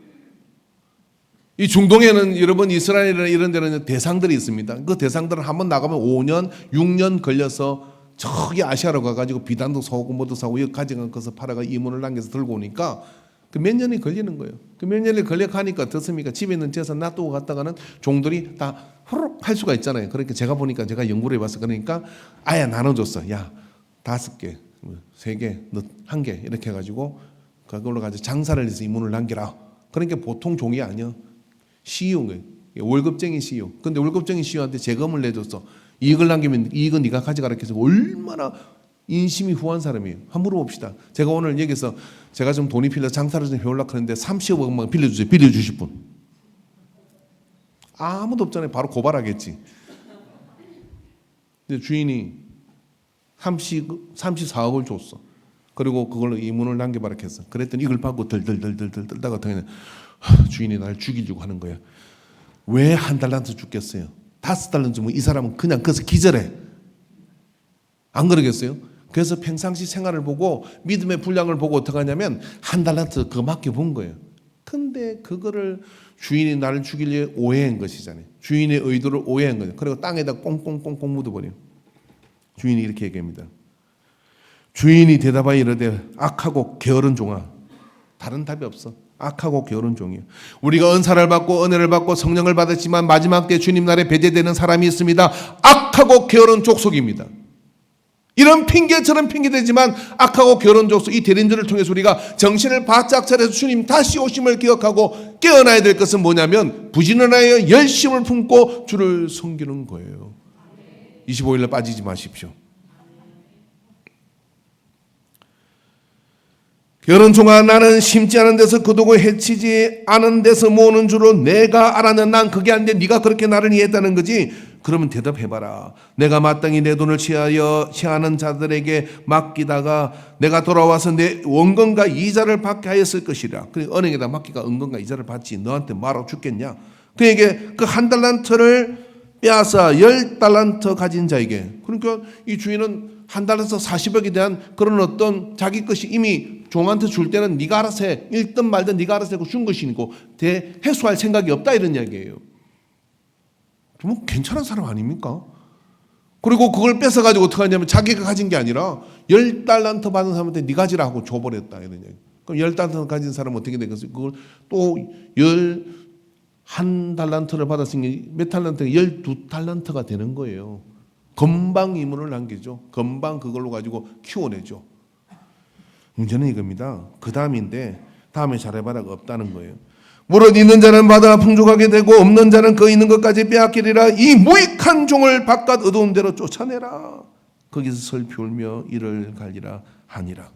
이 중동에는 여러분 이스라엘이나 이런 데는 대상들이 있습니다. 그 대상들은 한번 나가면 5년 6년 걸려서 저기 아시아로 가가지고 비단도 사오고 뭐도 사오고 여기 가져간 것을 팔아가 이문을 남겨서 들고 오니까 그 몇 년이 걸리는 거예요. 그 몇 년이 걸려가니까 어떻습니까? 집에 있는 재산 놔두고 갔다가는 종들이 다 후루룩 할 수가 있잖아요. 그러니까 제가 보니까 제가 연구를 해봤어. 그러니까 아예 나눠줬어. 야 5개, 3개, 너 1개 이렇게 해가지고 그걸로 가지고 장사를 해서 이문을 남겨라. 그러니까 보통 종이 아니야. CEO 거예요. 월급쟁이 CEO. 근데 월급쟁이 CEO한테 재금을 내줬어. 이익을 남기면 이익은 네가 가져가라 해서 얼마나 인심이 후한 사람이에요. 한번 물어봅시다. 제가 오늘 여기서 제가 좀 돈이 필요해서 장사를 좀 해오려고 하는데 30억만 빌려주세요. 빌려주실 분. 아무도 없잖아요. 바로 고발하겠지. 근데 주인이 34억을 줬어. 그리고 그걸로 이문을 남겨봐라 했어. 그랬더니 이걸 받고 덜덜덜덜 떨다가 주인이 날 죽이려고 하는 거야. 왜 한 달란트 죽겠어요? 5달란트 주면 이 사람은 그냥 거기서 기절해. 안 그러겠어요? 그래서 평상시 생활을 보고 믿음의 분량을 보고 어떻게 하냐면 한 달란트 그거 맡겨본 거예요. 근데 그거를 주인이 나를 죽이려 오해한 것이잖아요. 주인의 의도를 오해한 거예요. 그리고 땅에다 꽁꽁꽁꽁 묻어버려요. 주인이 이렇게 얘기합니다. 주인이 대답하여 이르되 악하고 게으른 종아. 다른 답이 없어. 악하고 게으른 종이에요. 우리가 은사를 받고 은혜를 받고 성령을 받았지만 마지막 때 주님 날에 배제되는 사람이 있습니다. 악하고 게으른 족속입니다. 이런 핑계처럼 핑계되지만 악하고 게으른 족속, 이 대린들을 통해서 우리가 정신을 바짝 차려서 주님 다시 오심을 기억하고 깨어나야 될 것은 뭐냐면 부지런하여 열심을 품고 주를 섬기는 거예요. 25일날 빠지지 마십시오. 게으른 종아, 나는 심지 않은 데서 거두고 해치지 않은 데서 모으는 줄로 내가 알았는 난 그게 안 돼. 네가 그렇게 나를 이해했다는 거지. 그러면 대답해봐라. 내가 마땅히 내 돈을 취하는 자들에게 맡기다가 내가 돌아와서 내 원금과 이자를 받게 하였을 것이라. 그러니까 은행에다 맡기가 원금과 이자를 받지 너한테 말하고 죽겠냐. 그에게 그 한 달란트를 빼앗아 10달란트 가진 자에게. 그러니까 이 주인은 한 달란트 40억에 대한 그런 어떤 자기 것이 이미 종한테 줄 때는 네가 알아서 해. 읽든 말든 네가 알아서 하고 준 것이고 대해소할 생각이 없다 이런 이야기예요. 뭐 괜찮은 사람 아닙니까? 그리고 그걸 뺏어가지고 어떻게 하냐면 자기가 가진 게 아니라 10달란트 받은 사람한테 네 가지라 하고 줘버렸다 이런 얘기. 그럼 10달란트 가진 사람은 어떻게 되겠어요? 그걸 또 11달란트를 받았으니 몇 달란트가 12달란트가 되는 거예요. 금방 이문을 남기죠. 금방 그걸로 가지고 키워내죠. 문제는 이겁니다. 그 다음인데 다음에 잘해봐라가 없다는 거예요. 무릇 있는 자는 받아 풍족하게 되고 없는 자는 그 있는 것까지 빼앗기리라. 이 무익한 종을 바깥 어두운 데로 쫓아내라. 거기서 슬피 울며 이를 갈리라 하니라.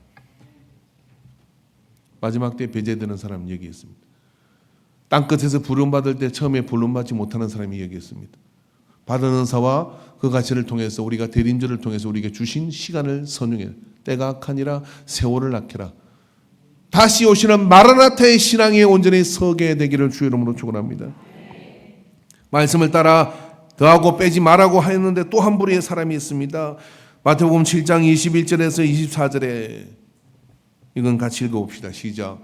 마지막 때 배제되는 사람 여기 있습니다. 땅끝에서 부름받을 때 처음에 부름받지 못하는 사람이 여기 있습니다. 받은 은사와 그 가치를 통해서 우리가 대림절을 통해서 우리에게 주신 시간을 선용해 때가 악하니라 세월을 아끼라. 다시 오시는 마라나타의 신앙에 온전히 서게 되기를 주의 이름으로 축원합니다. 말씀을 따라 더하고 빼지 말라고 하였는데 또 한 부류의 사람이 있습니다. 마태복음 7장 21절에서 24절에 이건 같이 읽어봅시다. 시작.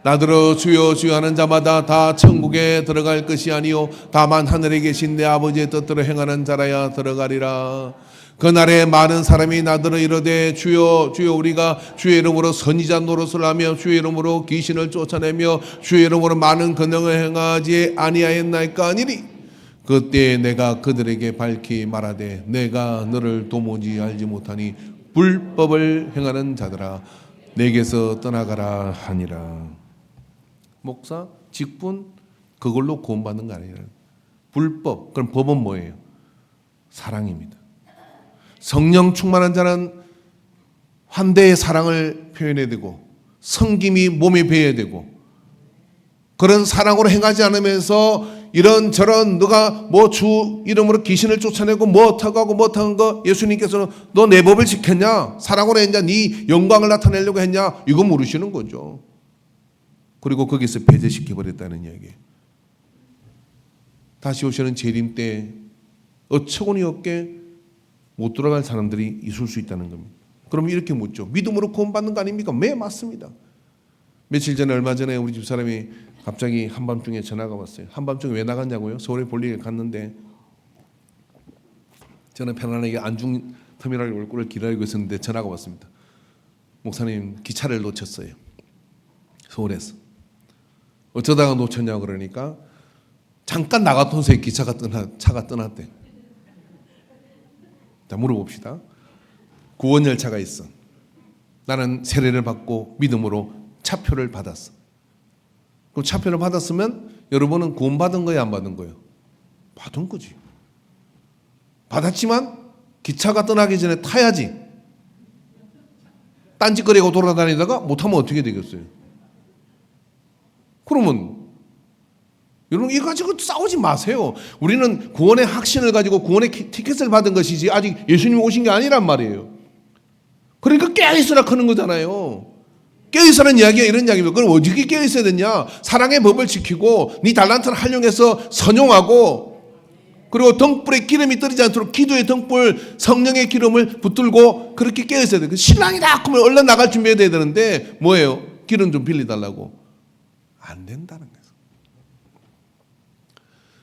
나더러 주여 주여 하는 자마다 다 천국에 들어갈 것이 아니요 다만 하늘에 계신 내 아버지의 뜻대로 행하는 자라야 들어가리라. 그날에 많은 사람이 나더러 이르되 주여 주여 우리가 주의 이름으로 선지자 노릇을 하며 주의 이름으로 귀신을 쫓아내며 주의 이름으로 많은 권능을 행하지 아니하였나이까 하니리. 그때 내가 그들에게 밝히 말하되 내가 너를 도무지 알지 못하니 불법을 행하는 자들아 내게서 떠나가라 하니라. 목사, 직분 그걸로 구원받는 거 아니에요. 불법, 그럼 법은 뭐예요? 사랑입니다. 성령 충만한 자는 환대의 사랑을 표현해야 되고 성김이 몸에 배어야 되고 그런 사랑으로 행하지 않으면서 이런저런 너가 뭐 주 이름으로 귀신을 쫓아내고 뭐 어떻게 하고 뭐 어떻게 한 거 예수님께서는 너 내 법을 지켰냐? 사랑으로 했냐? 네 영광을 나타내려고 했냐? 이거 물으시는 거죠. 그리고 거기서 배제시켜버렸다는 이야기예요. 다시 오시는 재림 때 어처구니 없게 못 돌아갈 사람들이 있을 수 있다는 겁니다. 그럼 이렇게 묻죠. 믿음으로 구원받는 거 아닙니까? 네, 맞습니다. 며칠 전에 얼마 전에 우리 집사람이 갑자기 한밤중에 전화가 왔어요. 한밤중에 왜 나갔냐고요? 서울에 볼일에 갔는데 저는 편안하게 안중 터미널 올 거를 기다리고 있었는데 전화가 왔습니다. 목사님 기차를 놓쳤어요. 서울에서. 어쩌다가 놓쳤냐고 그러니까 잠깐 나갔던 새에 차가 떠났대. 자, 물어봅시다. 구원 열차가 있어. 나는 세례를 받고 믿음으로 차표를 받았어. 그럼 차표를 받았으면 여러분은 구원받은 거예요, 안 받은 거예요? 받은 거지. 받았지만 기차가 떠나기 전에 타야지. 딴짓거리고 돌아다니다가 못하면 어떻게 되겠어요? 그러면 여러분 이거 가지고 싸우지 마세요. 우리는 구원의 확신을 가지고 구원의 티켓을 받은 것이지 아직 예수님이 오신 게 아니란 말이에요. 그러니까 깨어있으라 하는 거잖아요. 깨어있으라는 이야기가 이런 이야기입니다. 그럼 어떻게 깨어있어야 되냐? 사랑의 법을 지키고 네 달란트를 활용해서 선용하고, 그리고 등불에 기름이 떨어지지 않도록 기도의 등불, 성령의 기름을 붙들고 그렇게 깨어있어야 돼요. 신랑이다 그러면 얼른 나갈 준비해야 되는데 뭐예요? 기름 좀 빌려달라고. 안 된다는 거예요.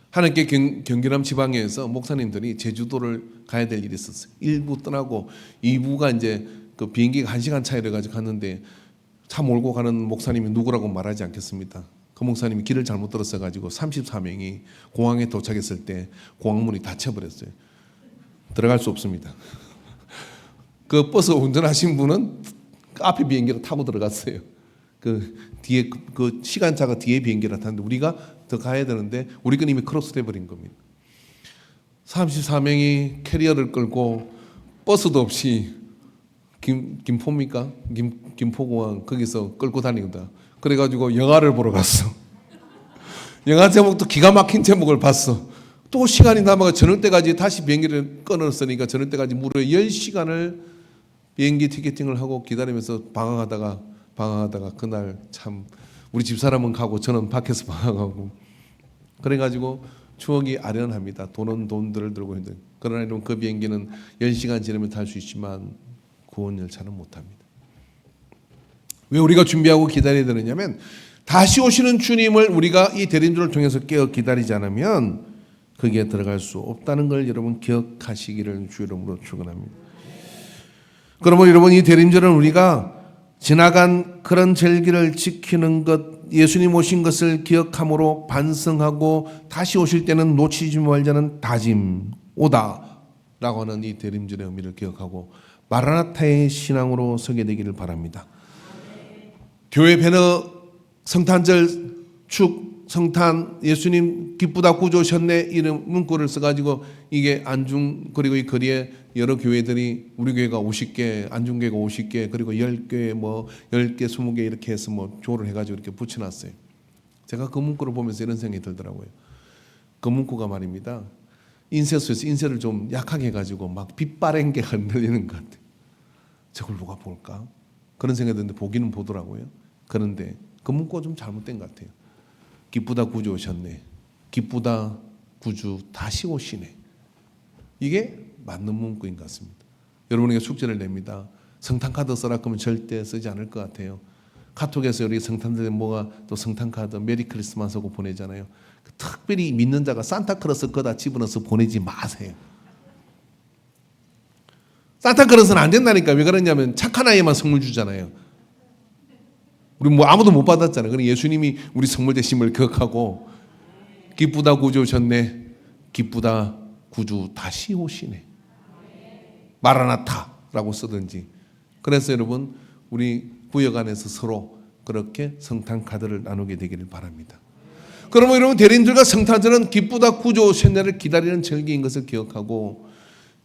하나님께 경기남 지방에서 목사님들이 제주도를 가야 될 일이 있었어요. 1부 떠나고 2부가 이제 그 비행기가 1시간 차이를 가지고 갔는데 차 몰고 가는 목사님이 누구라고 말하지 않겠습니다. 그 목사님이 길을 잘못 들었어 가지고 34명이 공항에 도착했을 때 공항문이 닫혀버렸어요. 들어갈 수 없습니다. 그 버스 운전하신 분은 그 앞에 비행기를 타고 들어갔어요. 그 뒤에 그 시간차가 뒤에 비행기를 탔는데 우리가 더 가야 되는데 우리 건 이미 크로스돼 버린 겁니다. 34명이 캐리어를 끌고 버스도 없이 김포입니까? 김포공항 거기서 끌고 다니거든. 그래가지고 영화를 보러 갔어. 영화 제목도 기가 막힌 제목을 봤어. 또 시간이 남아가 저녁 때까지 다시 비행기를 끊었으니까 저녁 때까지 무려 10시간을 비행기 티켓팅을 하고 기다리면서 방황하다가 그날 참 우리 집사람은 가고 저는 밖에서 방황하고 그래가지고 추억이 아련합니다. 돈은 돈들을 들고 있는데 그러나 이런 그 비행기는 10시간 지나면 탈 수 있지만 구원 열차는 못합니다. 왜 우리가 준비하고 기다려야 되느냐면 다시 오시는 주님을 우리가 이 대림주를 통해서 깨어 기다리지 않으면 거기에 들어갈 수 없다는 걸 여러분 기억하시기를 주 이름으로 축원합니다. 그러면 여러분 이 대림절은 우리가 지나간 그런 절기를 지키는 것, 예수님 오신 것을 기억함으로 반성하고 다시 오실 때는 놓치지 말자는 다짐, 오다라고 하는 이 대림절의 의미를 기억하고 마라나타의 신앙으로 서게 되기를 바랍니다. 교회 배너 성탄절 축 성탄 예수님 기쁘다 구주 오셨네 이런 문구를 써가지고 이게 안중 그리고 이 거리에 여러 교회들이 우리 교회가 50개 안중교회가 50개 그리고 10개 뭐 10개 20개 이렇게 해서 뭐 조를 해가지고 이렇게 붙여놨어요. 제가 그 문구를 보면서 이런 생각이 들더라고요. 그 문구가 말입니다. 인쇄소에서 인쇄를 좀 약하게 해가지고 막 빛바랜 게 흔들리는 것 같아요. 저걸 누가 볼까? 그런 생각이 드는데 보기는 보더라고요. 그런데 그 문구가 좀 잘못된 것 같아요. 기쁘다 구주 오셨네. 기쁘다 구주 다시 오시네. 이게 맞는 문구인 것 같습니다. 여러분에게 숙제를 냅니다. 성탄카드 써라 그러면 절대 쓰지 않을 것 같아요. 카톡에서 우리 성탄절에 뭐가 또 성탄카드 메리 크리스마스 하고 보내잖아요. 특별히 믿는 자가 산타클로스 거다 집어넣어서 보내지 마세요. 산타클로스는 안 된다니까. 왜 그러냐면 착한 아이만 선물 주잖아요. 우리 뭐 아무도 못 받았잖아요. 그러니 예수님이 우리 선물 되심을 기억하고 기쁘다 구주 오셨네. 기쁘다 구주 다시 오시네. 마라나타라고 쓰든지. 그래서 여러분 우리 구역 안에서 서로 그렇게 성탄 카드를 나누게 되기를 바랍니다. 그러면 여러분 대림절과 성탄절은 기쁘다 구주 오셨네를 기다리는 절기인 것을 기억하고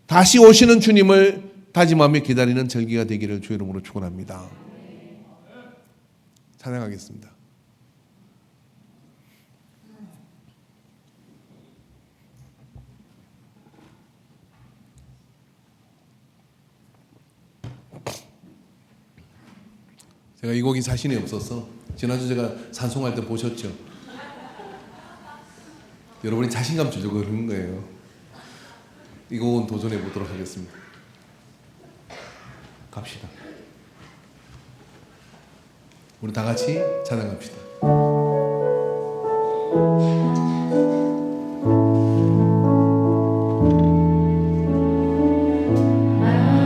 다시 오시는 주님을 다짐하며 기다리는 절기가 되기를 주 이름으로 축원합니다. 찬양하겠습니다. 제가 이 곡이 자신이 없어서 지난주 제가 찬송할 때 보셨죠? 여러분이 자신감 주려고 그러는 거예요. 이 곡은 도전해 보도록 하겠습니다. 갑시다. 우리 다 같이 찬양합시다.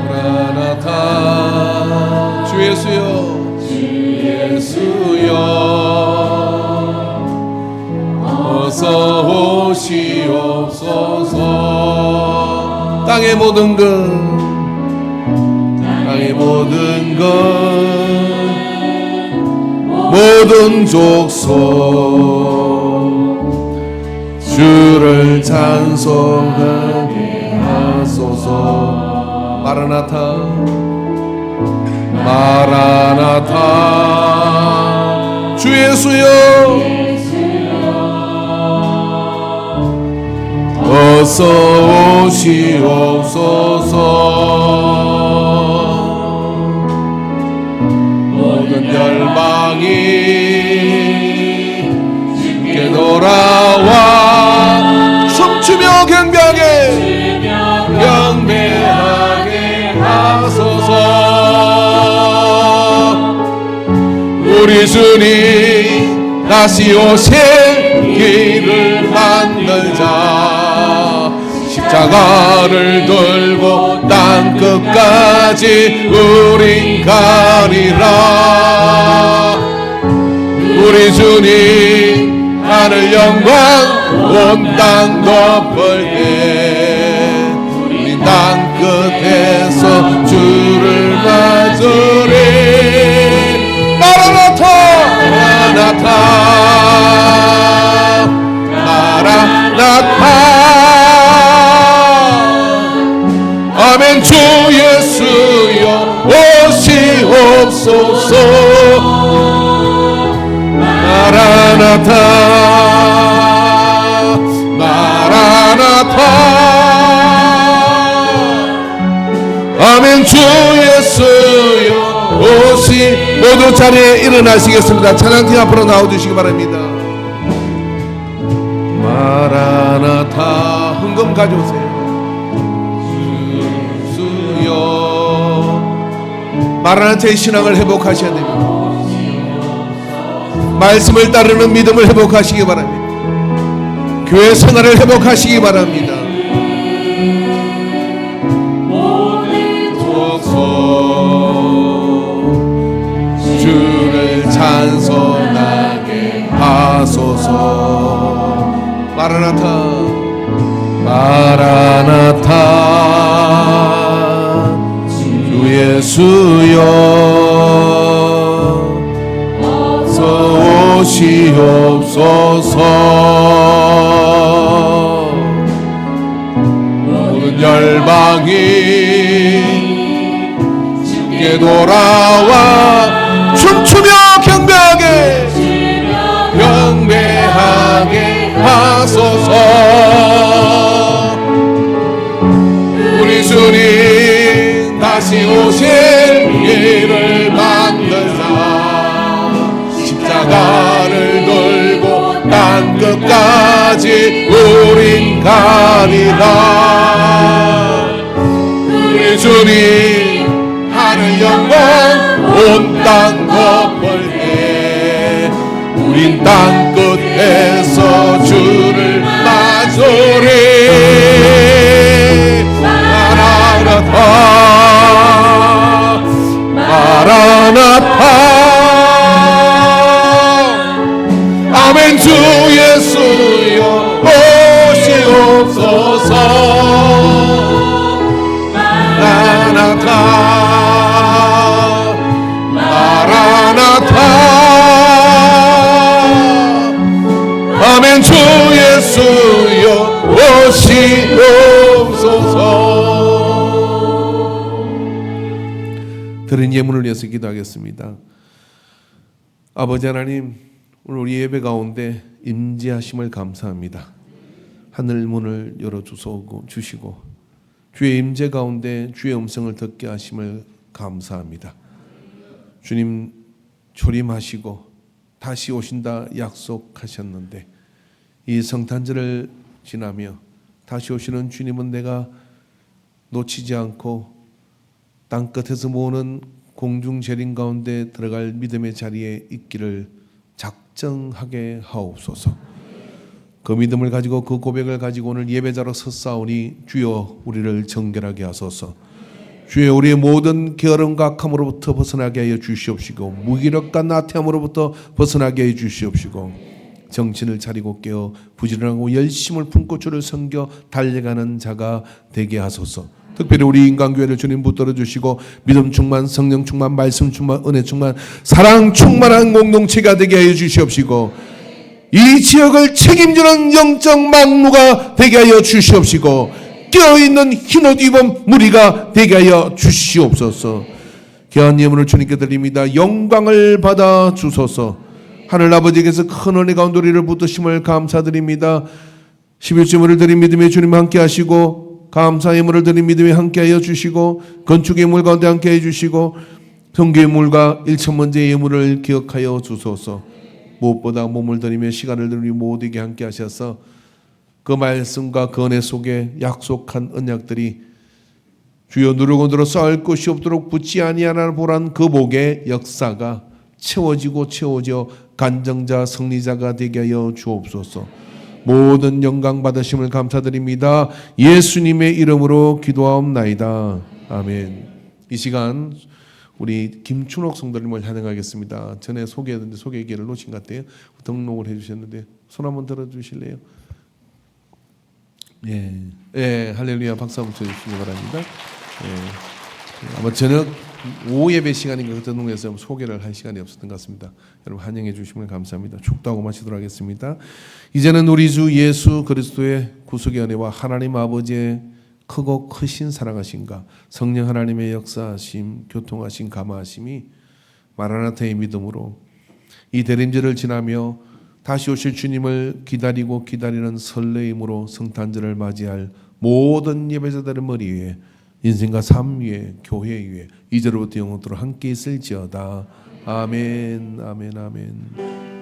마라나타 주 예수여 주 예수여 어서 오시옵소서. 땅의 모든 것 모든 족속 주를 찬송하게 하소서. 마라나타 주 예수여 어서 오시옵소서. 모든 열방이 주께 돌아와 춤추며 경배하게 하소서. 우리 주님 다시 오실 길을 만들자. 십자가를 들고 땅 끝까지 우린 가리라. 우리 주님 하늘 영광 온 땅 덮을게. 우리 땅 끝에서 주를 맞으리. 마라나타 마라나타 아멘. 주 예수여 오시옵소서. 마라나타 마라나타 아멘. 주 예수여 오시. 모두 자리에 일어나시겠습니다. 찬양팀 앞으로 나와주시기 바랍니다. 마라나타 흥금 가져오세요. 주여. 마라나타의 신앙을 회복하셔야 됩니다. 말씀을 따르는 믿음을 회복하시기 바랍니다. 교회 생활을 회복하시기 바랍니다. 주를 찬송하게 하소서. 마라나타 마라나타 주 예수여 어서 오시옵소서. 모든 열방이 주께 돌아와 춤추며 경배하게 하소서. 우리 주님 다시 오실 길을 만들자. 십자가를 들고 땅 끝까지 우린 가리라. 우리 주님 하늘 영광 온 땅 덮을게. 우린 땅 끝에서 주를 맞으리. 마라나타 마라나타 아멘. 주 예수여 오시옵소서. 마라나타 마라나타 아멘. 주 예수여 오시옵소서. 드린 예물을 위해서 기도하겠습니다. 아버지 하나님, 오늘 우리 예배 가운데 임재하심을 감사합니다. 하늘 문을 열어주시고 주의 임재 가운데 주의 음성을 듣게 하심을 감사합니다. 주님 초림하시고 다시 오신다 약속하셨는데 이 성탄절을 지나며 다시 오시는 주님은 내가 놓치지 않고 땅끝에서 모으는 공중재림 가운데 들어갈 믿음의 자리에 있기를 작정하게 하옵소서. 그 믿음을 가지고 그 고백을 가지고 오늘 예배자로 섰사오니 주여 우리를 정결하게 하소서. 주여 우리의 모든 게으름과 악함으로부터 벗어나게 하여 주시옵시고 무기력과 나태함으로부터 벗어나게 하여 주시옵시고 정신을 차리고 깨어 부지런하고 열심을 품고 주를 섬겨 달려가는 자가 되게 하소서. 특별히 우리 인간교회를 주님 붙들어 주시고 믿음 충만, 성령 충만, 말씀 충만, 은혜 충만, 사랑 충만한 공동체가 되게 하여 주시옵시고 이 지역을 책임지는 영적 막루가 되게 하여 주시옵시고 깨어있는 흰옷 입은 무리가 되게 하여 주시옵소서. 귀한 예물을 주님께 드립니다. 영광을 받아 주소서. 하늘 아버지께서 큰 은혜 가운데 우리를 붙드심을 감사드립니다. 11조물을 드린 믿음에 주님 함께 하시고, 감사의 예물을 드린 믿음에 함께 하여 주시고, 건축의 예물 가운데 함께 해 주시고, 성교의 예물과 일천번제의 예물을 기억하여 주소서. 무엇보다 몸을 드리며 시간을 드리며 모두에게 함께 하셔서 그 말씀과 그 은혜 속에 약속한 언약들이 주여 누르고 늘어 쌓을 것이 없도록 붙지 아니하나 보란 그 복의 역사가 채워지고 채워져 간정자 승리자가 되게 하여 주옵소서. 모든 영광 받으심을 감사드립니다. 예수님의 이름으로 기도하옵나이다. 아멘. 이 시간 우리 김춘옥 성도님을 환영하겠습니다. 전에 소개했는데 소개 기회를 놓친 것 같아요. 등록을 해주셨는데 손 한번 들어주실래요? 예, 할렐루야. 박수 한번 쳐주시기 바랍니다. 예, 아마 저녁 오후 예배 시간인가 그때 동네에서 소개를 할 시간이 없었던 것 같습니다. 여러분 환영해 주시면 감사합니다. 축도하고 마치도록 하겠습니다. 이제는 우리 주 예수 그리스도의 구속의 은혜와 하나님 아버지의 크고 크신 사랑하심과 성령 하나님의 역사하심, 교통하심, 감화하심이 마라나타의 믿음으로 이 대림절을 지나며 다시 오실 주님을 기다리고 기다리는 설레임으로 성탄절을 맞이할 모든 예배자들의 머리 위에 인생과 삶 위에 교회 위에 이제로부터 영원토록 함께 있을지어다. 아멘, 아멘, 아멘.